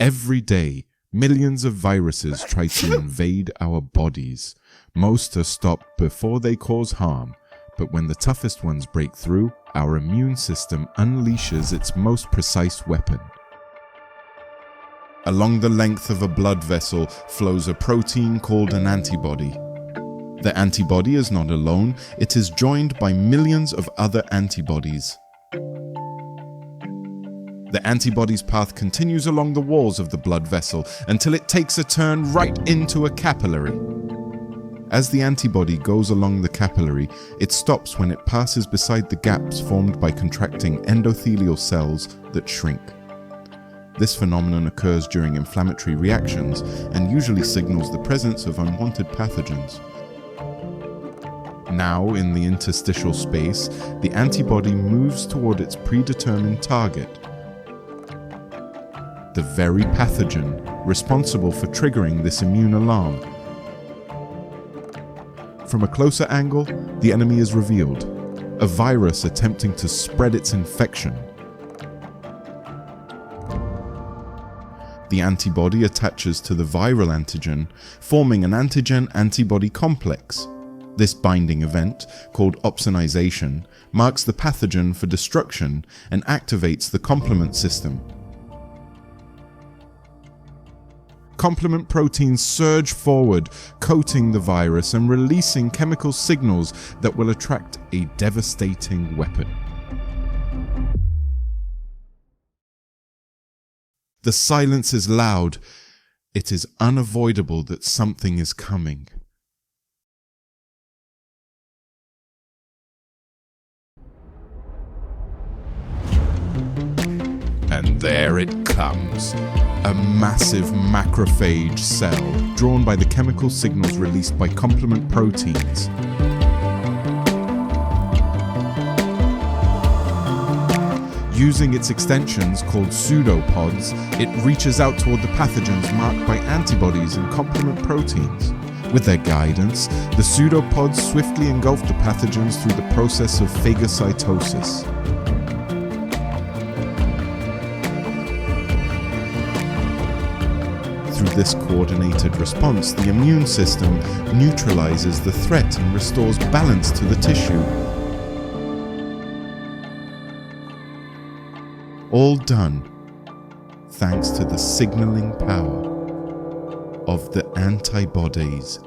Every day, millions of viruses try to invade our bodies. Most are stopped before they cause harm, but when the toughest ones break through, our immune system unleashes its most precise weapon. Along the length of a blood vessel flows a protein called an antibody. The antibody is not alone, it is joined by millions of other antibodies. The antibody's path continues along the walls of the blood vessel until it takes a turn right into a capillary. As the antibody goes along the capillary, it stops when it passes beside the gaps formed by contracting endothelial cells that shrink. This phenomenon occurs during inflammatory reactions and usually signals the presence of unwanted pathogens. Now, in the interstitial space, the antibody moves toward its predetermined target, the very pathogen responsible for triggering this immune alarm. From a closer angle, the enemy is revealed, a virus attempting to spread its infection. The antibody attaches to the viral antigen, forming an antigen-antibody complex. This binding event, called opsonization, marks the pathogen for destruction and activates the complement system. Complement proteins surge forward, coating the virus and releasing chemical signals that will attract a devastating weapon. The silence is loud. It is unavoidable that something is coming. And there it comes. A massive macrophage cell drawn by the chemical signals released by complement proteins. Using its extensions called pseudopods, it reaches out toward the pathogens marked by antibodies and complement proteins. With their guidance, the pseudopods swiftly engulf the pathogens through the process of phagocytosis. Through this coordinated response, the immune system neutralizes the threat and restores balance to the tissue. All done thanks to the signaling power of the antibodies.